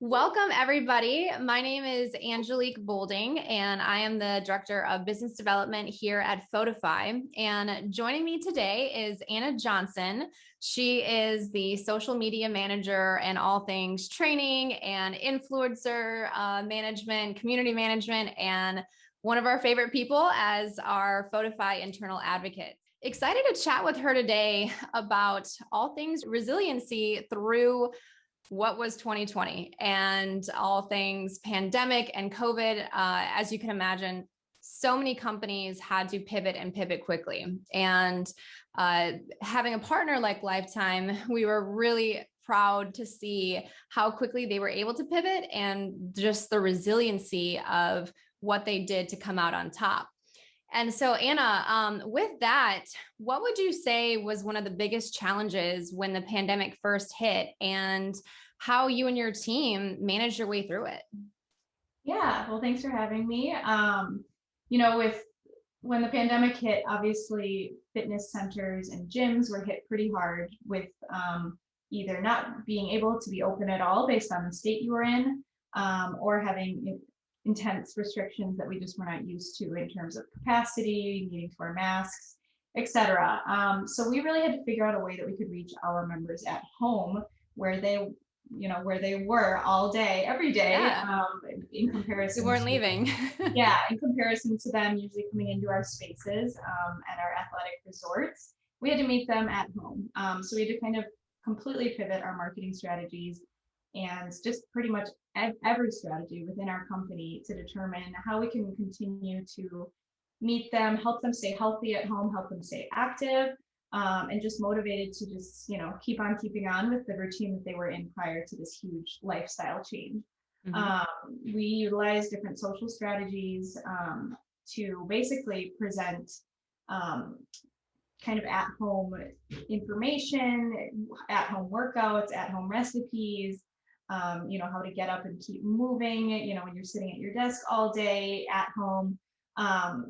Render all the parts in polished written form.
Welcome, everybody. My name is Angelique Bolding, and I am the Director of Business Development here at Photofy. And joining me today is Anna Johnson. She is the social media manager and all things training and influencer management, community management, and one of our favorite people as our Photofy internal advocate. Excited to chat with her today about all things resiliency through what was 2020 and all things pandemic and COVID. As you can imagine, so many companies had to pivot and pivot quickly. And having a partner like Lifetime, we were really proud to see how quickly they were able to pivot and just the resiliency of what they did to come out on top. And so, Anna, with that, what would you say was one of the biggest challenges when the pandemic first hit, and how you and your team managed your way through it? Yeah, well, thanks for having me. With when the pandemic hit, obviously fitness centers and gyms were hit pretty hard with either not being able to be open at all based on the state you were in, or having intense restrictions that we just were not used to in terms of capacity, needing to wear masks, etc. So we really had to figure out a way that we could reach our members at home where they were all day, every day, Yeah, in we comparison weren't to, leaving. yeah, in comparison to them usually coming into our spaces at our athletic resorts. We had to meet them at home. So we had to kind of completely pivot our marketing strategies and just pretty much every strategy within our company to determine how we can continue to meet them, help them stay healthy at home, help them stay active, and just motivated to just keep on keeping on with the routine that they were in prior to this huge lifestyle change. Mhm. We utilize different social strategies to basically present um, kind of at home information, at home workouts, at home recipes, how to get up and keep moving, when you're sitting at your desk all day at home.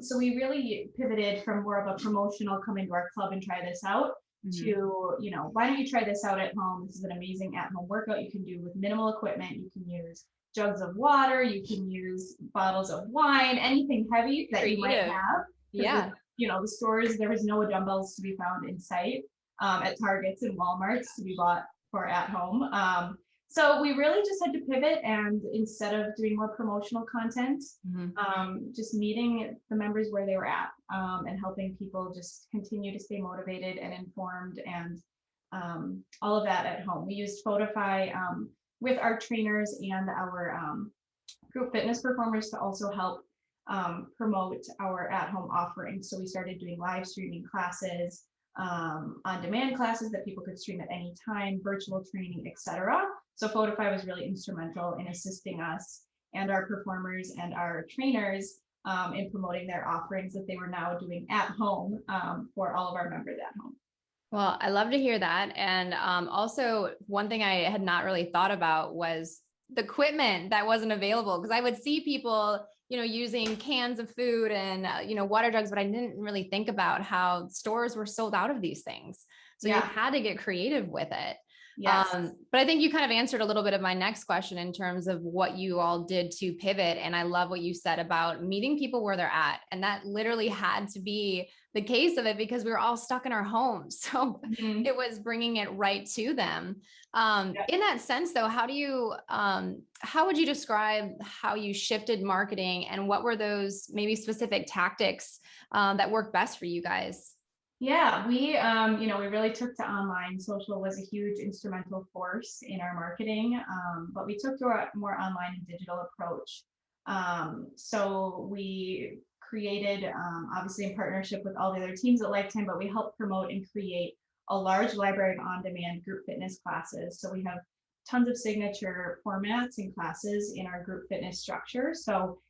So we really pivoted from more of a promotional come into our club and try this out Mhm. to, why don't you try this out at home? This is an amazing at home workout you can do with minimal equipment. You can use jugs of water, you can use bottles of wine, anything heavy that you might Creative. have. Because Yeah. the stores, there was no dumbbells to be found in sight at Targets and Walmarts to be bought for at home. So we really just had to pivot, and instead of doing more promotional content, Mhm. just meeting the members where they were at, and helping people just continue to stay motivated and informed, and all of that at home. We used Photofy with our trainers and our group fitness performers to also help promote our at-home offerings. So we started doing live streaming classes, on-demand classes that people could stream at any time, virtual training, etc. So Photofy was really instrumental in assisting us and our performers and our trainers in promoting their offerings that they were now doing at home for all of our members at home. Well, I love to hear that. And also, one thing I had not really thought about was the equipment that wasn't available, because I would see people, using cans of food and, water jugs, but I didn't really think about how stores were sold out of these things. So you Yeah. had to get creative with it. Yes. But I think you kind of answered a little bit of my next question in terms of what you all did to pivot. And I love what you said about meeting people where they're at. And that literally had to be the case of it because we were all stuck in our homes. So Mhm. it was bringing it right to them. Yeah. In that sense, though, how would you describe how you shifted marketing, and what were those maybe specific tactics that worked best for you guys? Yeah, we really took to online. Social was a huge instrumental force in our marketing, but we took to a more online and digital approach. So we created, obviously in partnership with all the other teams at Lifetime, but we helped promote and create a large library of on-demand group fitness classes. So we have tons of signature formats and classes in our group fitness structure. So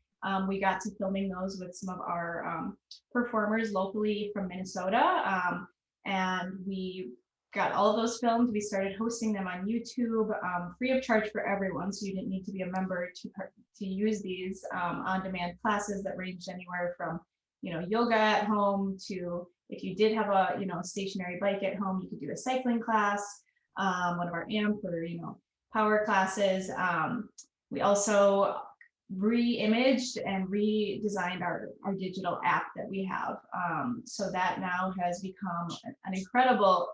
we got to filming those with some of our performers locally from Minnesota. And we got all of those filmed. We started hosting them on YouTube, free of charge for everyone. So you didn't need to be a member to use these on-demand classes that ranged anywhere from, yoga at home to, if you did have a stationary bike at home, you could do a cycling class, one of our AMP or, power classes. We also re-imaged and redesigned our digital app that we have. So that now has become an incredible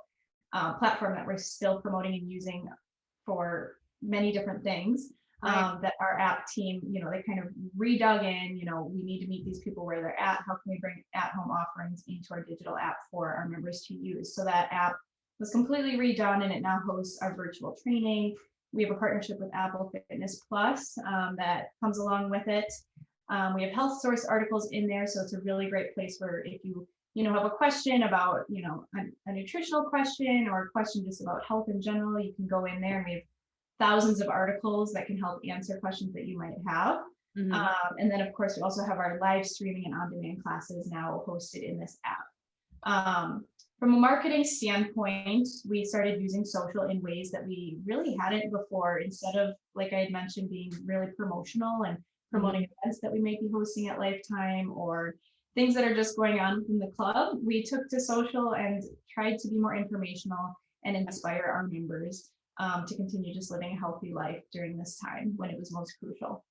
platform that we're still promoting and using for many different things. Right. That our app team, they kind of redug in, we need to meet these people where they're at. How can we bring at-home offerings into our digital app for our members to use? So that app was completely redone and it now hosts our virtual training. We have a partnership with Apple Fitness Plus that comes along with it. We have health source articles in there, so it's a really great place where if you have a question about, a nutritional question or a question just about health in general, you can go in there and we have thousands of articles that can help answer questions that you might have. Mhm. And then of course, we also have our live streaming and on-demand classes now hosted in this app. From a marketing standpoint, we started using social in ways that we really hadn't before. Instead of, like I had mentioned, being really promotional and promoting events that we might be hosting at Lifetime or things that are just going on in the club, we took to social and tried to be more informational and inspire our members to continue just living a healthy life during this time when it was most crucial.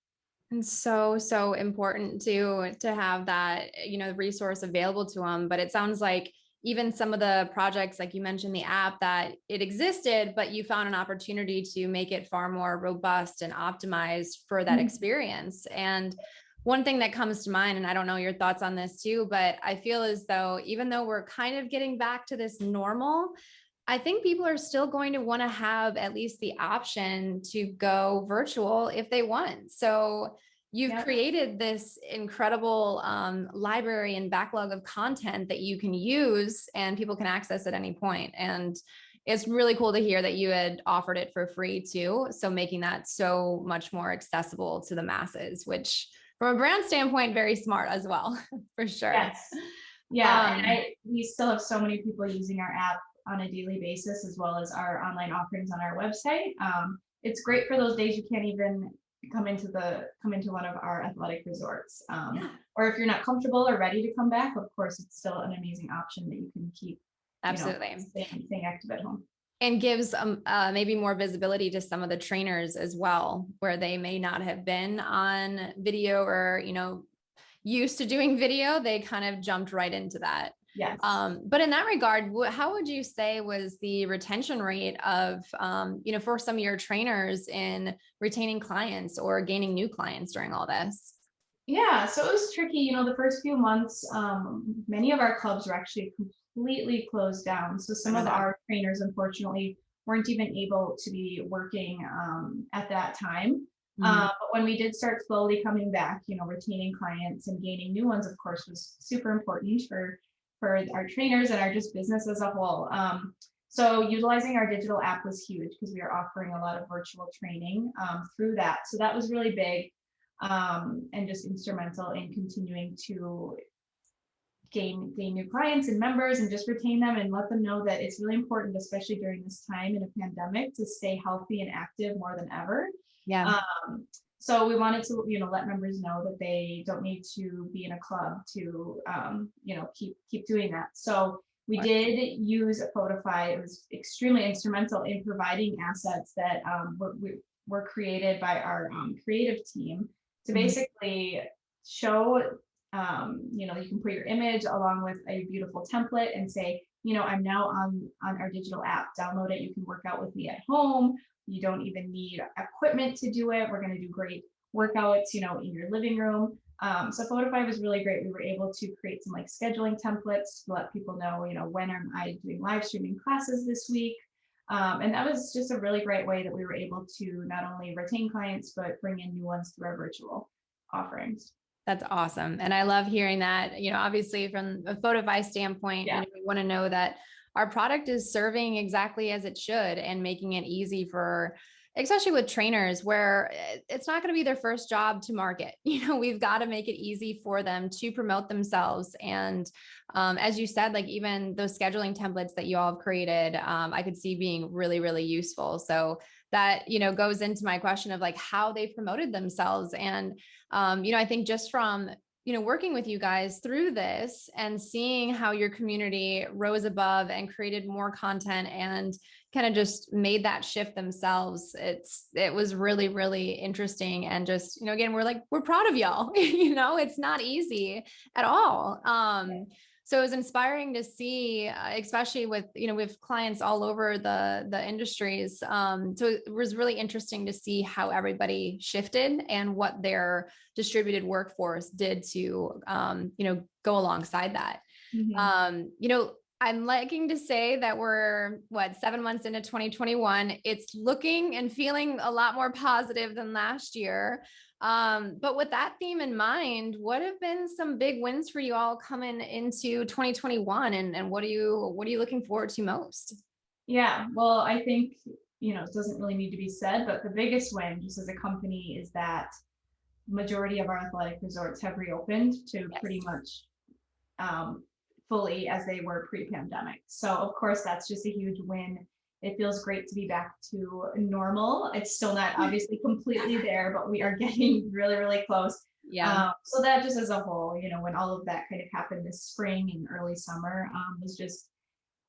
And so important to have that, resource available to them. But it sounds like even some of the projects, like you mentioned, the app, that it existed, but you found an opportunity to make it far more robust and optimized for that experience. And one thing that comes to mind, and I don't know your thoughts on this too, but I feel as though even though we're kind of getting back to this normal, I think people are still going to want to have at least the option to go virtual if they want. So you've Yep. created this incredible library and backlog of content that you can use and people can access at any point. And it's really cool to hear that you had offered it for free too. So making that so much more accessible to the masses, which from a brand standpoint, very smart as well, for sure. Yes. Yeah. And we still have so many people using our app on a daily basis, as well as our online offerings on our website. It's great for those days you can't even come into one of our athletic resorts. Yeah. Or if you're not comfortable or ready to come back, of course, it's still an amazing option that you can keep, Absolutely. staying active at home. And gives maybe more visibility to some of the trainers as well, where they may not have been on video or, used to doing video. They kind of jumped right into that. Yes. But in that regard, how would you say was the retention rate of, for some of your trainers in retaining clients or gaining new clients during all this? Yeah, so it was tricky. The first few months, many of our clubs were actually completely closed down. So some of our trainers, unfortunately, weren't even able to be working at that time. But when we did start slowly coming back, retaining clients and gaining new ones, of course, was super important for our trainers and our just business as a whole. So utilizing our digital app was huge because we are offering a lot of virtual training through that. So that was really big. And just instrumental in continuing to gain new clients and members and just retain them and let them know that it's really important, especially during this time in a pandemic, to stay healthy and active more than ever. Yeah. So we wanted to, let members know that they don't need to be in a club to, keep doing that. So we did use Photofy. It was extremely instrumental in providing assets that were created by our creative team to basically show, you can put your image along with a beautiful template and say, I'm now on our digital app, download it. You can work out with me at home. You don't even need equipment to do it. We're going to do great workouts, in your living room. So Photofy was really great. We were able to create some scheduling templates to let people know, when am I doing live streaming classes this week? And that was just a really great way that we were able to not only retain clients, but bring in new ones through our virtual offerings. That's awesome. And I love hearing that, obviously from a Photofy standpoint, we want to know that our product is serving exactly as it should and making it easy for, especially with trainers where it's not going to be their first job to market. We've got to make it easy for them to promote themselves. And as you said, even those scheduling templates that you all have created, I could see being really, really useful. So that, goes into my question of how they promoted themselves. And, I think just from, working with you guys through this and seeing how your community rose above and created more content and, kind of just made that shift themselves. It was really, really interesting. And just, again, we're proud of y'all. It's not easy at all. So it was inspiring to see, especially with clients all over the industries. So it was really interesting to see how everybody shifted and what their distributed workforce did to, go alongside that. Mhm. I'm liking to say that we're 7 months into 2021. It's looking and feeling a lot more positive than last year. But with that theme in mind, what have been some big wins for you all coming into 2021, and what are you looking forward to most? Yeah, well, I think, it doesn't really need to be said, but the biggest win just as a company is that majority of our athletic resorts have reopened to pretty Yes. much um, fully as they were pre-pandemic. So of course, that's just a huge win. It feels great to be back to normal. It's still not obviously completely there, but we are getting really, really close. Yeah. So that just as a whole, when all of that kind of happened this spring and early summer, was just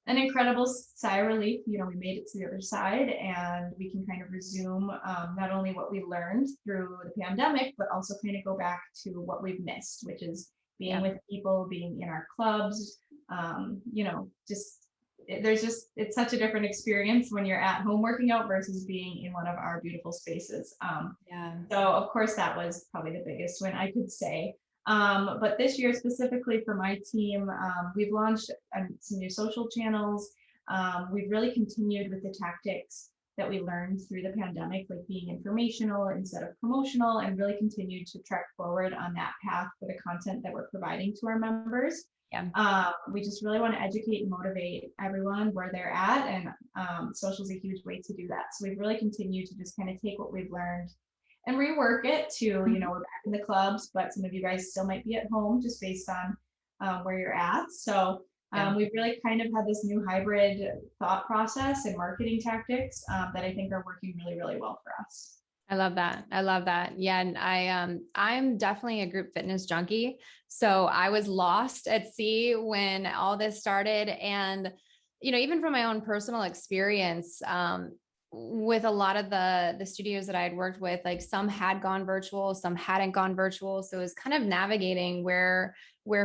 an incredible sigh of relief. We made it to the other side and we can kind of resume not only what we learned through the pandemic, but also kind of go back to what we've missed, which is being Yeah. with people, being in our clubs, just it's such a different experience when you're at home working out versus being in one of our beautiful spaces. Yeah. So of course that was probably the biggest win I could say. But this year specifically for my team, we've launched some new social channels. We've really continued with the tactics that we learned through the pandemic, like being informational instead of promotional, and really continued to trek forward on that path for the content that we're providing to our members. Yeah. We just really want to educate and motivate everyone where they're at, and social is a huge way to do that. So we've really continued to just kind of take what we've learned and rework it to, we're back in the clubs, but some of you guys still might be at home just based on where you're at. So Yeah. we've really kind of had this new hybrid thought process and marketing tactics that I think are working really, really well for us. I love that. I love that. Yeah. And I'm definitely a group fitness junkie. So I was lost at sea when all this started. And, even from my own personal experience, with a lot of the studios that I had worked with, like some had gone virtual, some hadn't gone virtual. So it was kind of navigating where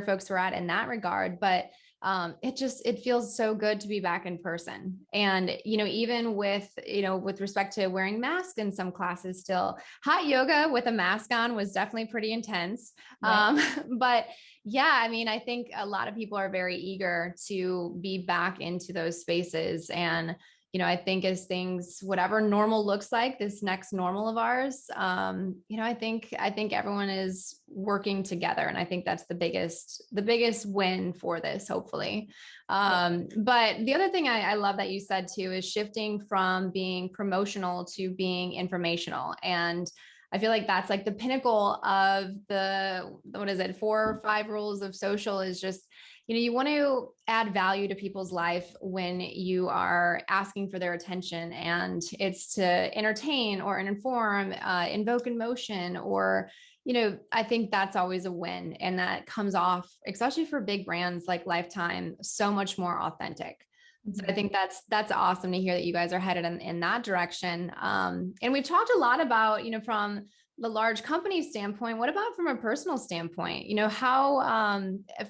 folks were at in that regard. But it feels so good to be back in person. And, even with respect to wearing masks in some classes still, hot yoga with a mask on was definitely pretty intense. Yep. But yeah, I mean, I think a lot of people are very eager to be back into those spaces. And I think as things, whatever normal looks like, this next normal of ours, I think everyone is working together, and I think that's the biggest win for this, hopefully. But the other thing I love that you said too is shifting from being promotional to being informational, and I feel like that's like the pinnacle of what is it, 4 or 5 rules of social, is just, you want to add value to people's life when you are asking for their attention, and it's to entertain or inform, invoke emotion, or, I think that's always a win. And that comes off, especially for big brands like Lifetime, so much more authentic. So I think that's awesome to hear that you guys are headed in that direction. And we've talked a lot about, from the large company standpoint. What about from a personal standpoint? How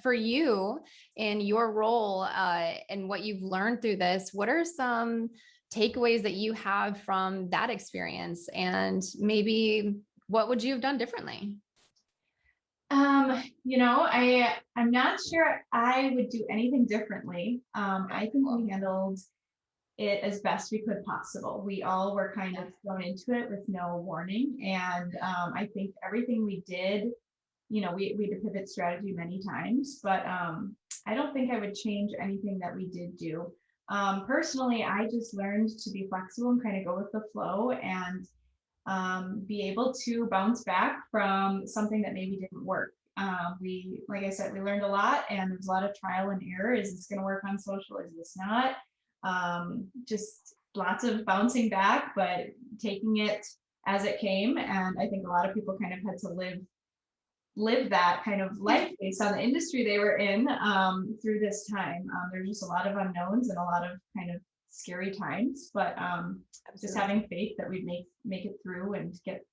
for you in your role and what you've learned through this, what are some takeaways that you have from that experience, and maybe what would you have done differently? I'm not sure I would do anything differently. I think we handled it as best we could possible. We all were kind of thrown into it with no warning. And I think everything we did, we had to pivot strategy many times, but I don't think I would change anything that we did do. Personally, I just learned to be flexible and kind of go with the flow, and be able to bounce back from something that maybe didn't work. Like I said, we learned a lot, and there's a lot of trial and error. Is this going to work on social? Is this not? Just lots of bouncing back, but taking it as it came. And I think a lot of people kind of had to live that kind of life based on the industry they were in through this time. There's just a lot of unknowns and a lot of kind of scary times, but just Absolutely. having faith that we'd make it through and get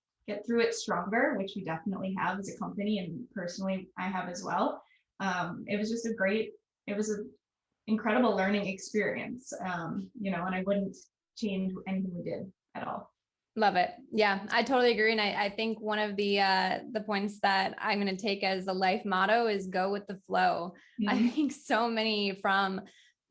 through it stronger, which we definitely have as a company, and personally I have as well. It was just it was an incredible learning experience, and I wouldn't change anything we did at all. Love it. Yeah, I totally agree. And I think one of the points that I'm going to take as a life motto is go with the flow. I Mhm. think so many from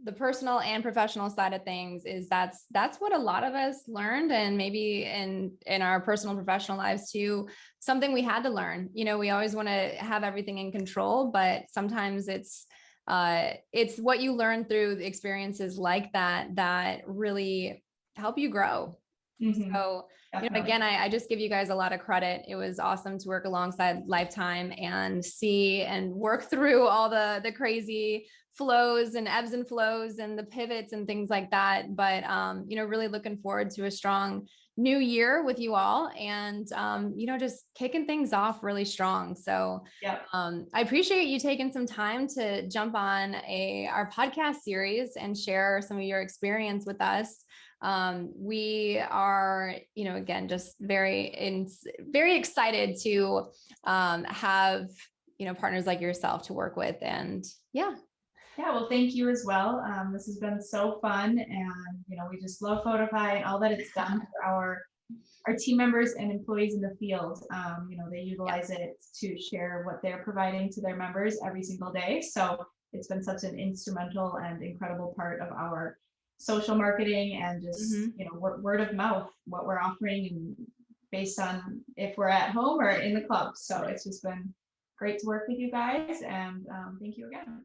the personal and professional side of things is that's what a lot of us learned, and maybe in our personal and professional lives too, something we had to learn. We always want to have everything in control, but sometimes it's what you learn through the experiences like that really help you grow. Mhm. So, Definitely. again, I just give you guys a lot of credit. It was awesome to work alongside Lifetime and see and work through all the crazy flows and ebbs and flows and the pivots and things like that. But, really looking forward to a strong new year with you all, and, just kicking things off really strong. So, Yep. I appreciate you taking some time to jump on our podcast series and share some of your experience with us. We are, again, just very excited to have, partners like yourself to work with. And yeah. Yeah, well, thank you as well. This has been so fun, and we just love Photofy and all that it's done for our team members and employees in the field. They Yeah. utilize it to share what they're providing to their members every single day. So it's been such an instrumental and incredible part of our social marketing, and just Mhm. word of mouth, what we're offering, and based on if we're at home or in the club. So it's just been great to work with you guys, and thank you again.